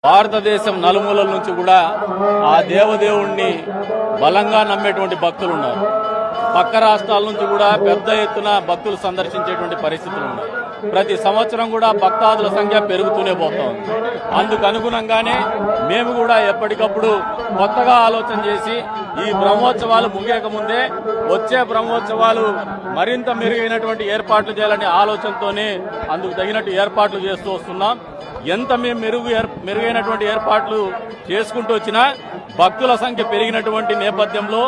భారతదేశం నలుమూలల నుంచి కూడా ఆ దేవదేవుణ్ణి బలంగా నమ్మేటువంటి భక్తులు ఉన్నారు. పక్క రాష్ట్రాల నుంచి కూడా పెద్ద ఎత్తున భక్తులు సందర్శించేటువంటి పరిస్థితులు ఉన్నాయి. ప్రతి సంవత్సరం కూడా భక్తాదుల సంఖ్య పెరుగుతూనే పోతోంది. అందుకు అనుగుణంగానే మేము కూడా ఎప్పటికప్పుడు కొత్తగా ఆలోచన చేసి ఈ బ్రహ్మోత్సవాలు ముగియక ముందే వచ్చే బ్రహ్మోత్సవాలు మరింత మెరుగైనటువంటి ఏర్పాట్లు చేయాలనే ఆలోచనతోనే అందుకు తగినట్టు ఏర్పాట్లు చేస్తూ వస్తున్నాం. ఎంత మేము మెరుగైనటువంటి ఏర్పాట్లు చేసుకుంటూ వచ్చినా భక్తుల సంఖ్య పెరిగినటువంటి నేపథ్యంలో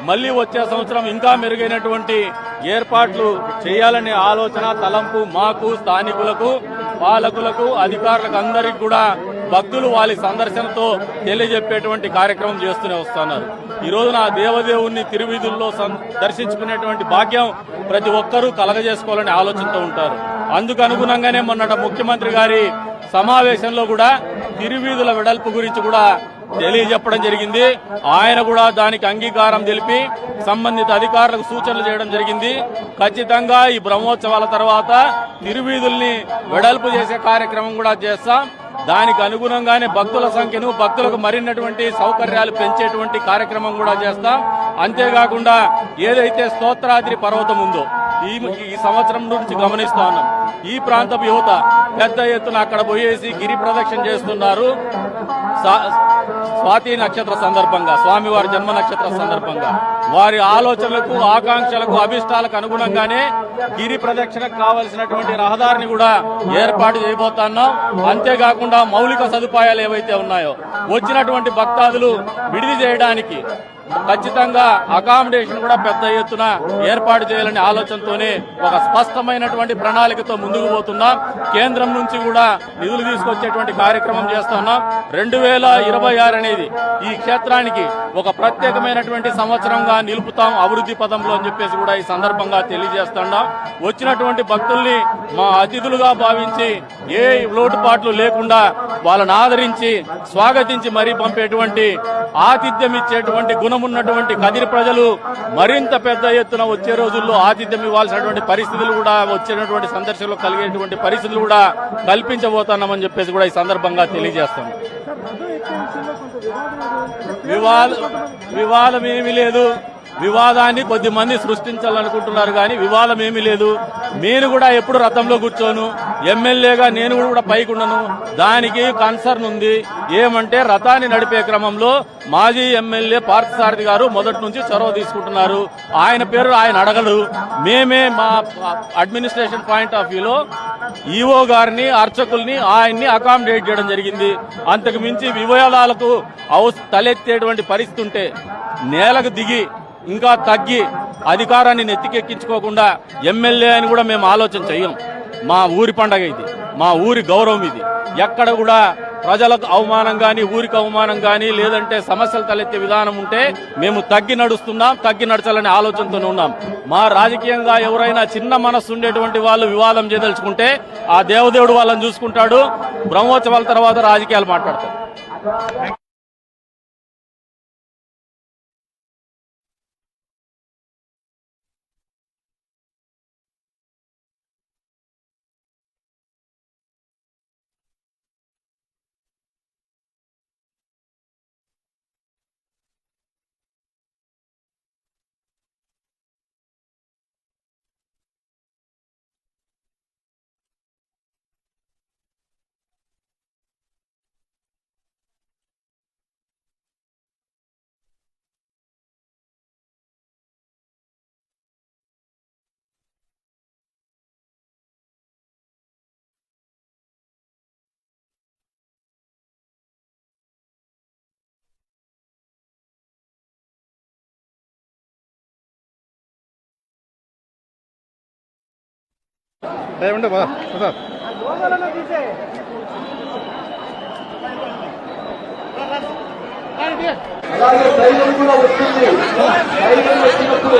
మళ్లీ వచ్చే సంవత్సరం ఇంకా మెరుగైనటువంటి ఏర్పాట్లు చేయాలనే ఆలోచన తలంపు మాకు, స్థానికులకు, పాలకులకు, అధికారులకు అందరికీ కూడా భక్తులు వాళ్ళ సందర్శనతో తెలియజెప్పేటువంటి కార్యక్రమం చేస్తూనే వస్తున్నారు. ఈ రోజున దేవదేవుణ్ణి తిరువీధుల్లో దర్శించుకునేటువంటి భాగ్యం ప్రతి ఒక్కరూ కలగజేసుకోవాలనే ఆలోచనతో ఉంటారు. అందుకు అనుగుణంగానే మొన్నట ముఖ్యమంత్రి గారి సమావేశంలో కూడా తిరువీధుల వెడల్పు గురించి కూడా తెలియజెప్పడం జరిగింది. ఆయన కూడా దానికి అంగీకారం తెలిపి సంబంధిత అధికారులకు సూచనలు చేయడం జరిగింది. ఖచ్చితంగా ఈ బ్రహ్మోత్సవాల తర్వాత తిరువీధుల్ని వెడల్పు చేసే కార్యక్రమం కూడా చేస్తాం. దానికి అనుగుణంగానే భక్తుల సంఖ్యను, భక్తులకు మరిన్నటువంటి సౌకర్యాలు పెంచేటువంటి కార్యక్రమం కూడా చేస్తాం. అంతేకాకుండా ఏదైతే స్తోత్రాద్రి పర్వతం ఉందో ఈ సంవత్సరం నుంచి గమనిస్తా ఉన్నాం. ఈ ప్రాంతపు యువత పెద్ద ఎత్తున అక్కడ పోయేసి గిరి ప్రదక్షిణ చేస్తున్నారు. స్వాతి నక్షత్ర సందర్భంగా, స్వామివారి జన్మ నక్షత్ర సందర్భంగా వారి ఆలోచనలకు, ఆకాంక్షలకు, అభిష్టాలకు అనుగుణంగానే గిరి ప్రదక్షిణకు కావలసినటువంటి రహదారిని కూడా ఏర్పాటు చేయబోతున్నాం. అంతేకాకుండా మౌలిక సదుపాయాలు ఏవైతే ఉన్నాయో వచ్చినటువంటి భక్తాదులు విడిది చేయడానికి ఖచ్చితంగా అకామిడేషన్ కూడా పెద్ద ఎత్తున ఏర్పాటు చేయాలనే ఆలోచనతోనే ఒక స్పష్టమైనటువంటి ప్రణాళికతో ముందుకు పోతున్నాం. కేంద్రం నుంచి కూడా నిధులు తీసుకొచ్చేటువంటి కార్యక్రమం చేస్తున్నాం. 2026 అనేది ఈ క్షేత్రానికి ఒక ప్రత్యేకమైనటువంటి సంవత్సరంగా నిలుపుతాం అభివృద్ధి పదంలో అని చెప్పేసి కూడా ఈ సందర్భంగా తెలియజేస్తున్నాం. వచ్చినటువంటి భక్తుల్ని మా అతిథులుగా భావించి ఏ లోటుపాట్లు లేకుండా వాళ్ళని ఆదరించి స్వాగతించి మరీ పంపేటువంటి ఆతిథ్యం ఇచ్చేటువంటి గుణమున్నటువంటి కదిరి ప్రజలు మరింత పెద్ద ఎత్తున వచ్చే రోజుల్లో ఆతిథ్యం ఇవ్వాల్సినటువంటి పరిస్థితులు కూడా, వచ్చేటువంటి సందర్శనలు కలిగేటువంటి పరిస్థితులు కూడా కల్పించబోతున్నామని చెప్పేసి కూడా ఈ సందర్భంగా తెలియజేస్తాం. వివాదం ఏమీ లేదు. వివాదాన్ని కొద్ది మంది సృష్టించాలనుకుంటున్నారు కానీ వివాదం ఏమీ లేదు. నేను కూడా ఎప్పుడు రథంలో కూర్చోను, ఎమ్మెల్యేగా నేను కూడా పైకుండను. దానికి కన్సర్న్ ఉంది. ఏమంటే రథాన్ని నడిపే క్రమంలో మాజీ ఎమ్మెల్యే పార్థసారథి గారు మొదటి నుంచి చొరవ తీసుకుంటున్నారు. ఆయన పేరు ఆయన అడగడు. మేమే మా అడ్మినిస్ట్రేషన్ పాయింట్ ఆఫ్ వ్యూలో ఈఓ గారిని, అర్చకుల్ని, ఆయన్ని అకామిడేట్ చేయడం జరిగింది. అంతకు మించి వివాదాలకు తలెత్తేటువంటి పరిస్థితి ఉంటే నేలకు దిగి ఇంకా తగ్గి అధికారాన్ని నెత్తికెక్కించుకోకుండా ఎమ్మెల్యే అని కూడా మేము ఆలోచన చెయ్యం. మా ఊరి పండగ ఇది, మా ఊరి గౌరవం ఇది. ఎక్కడ కూడా ప్రజలకు అవమానం కానీ, ఊరికి అవమానం కానీ, లేదంటే సమస్యలు తలెత్తే విధానం ఉంటే మేము తగ్గి నడుస్తున్నాం, తగ్గి నడచాలనే ఆలోచనతోనే ఉన్నాం. మా రాజకీయంగా ఎవరైనా చిన్న మనస్సు ఉండేటువంటి వాళ్ళు వివాదం చేయదలుచుకుంటే ఆ దేవదేవుడు వాళ్ళని చూసుకుంటాడు. బ్రహ్మోత్సవాల తర్వాత రాజకీయాలు మాట్లాడతారు. ఉండే అలాగే ధైర్యం కూడా వస్తుంది. ధైర్యం వచ్చినప్పుడు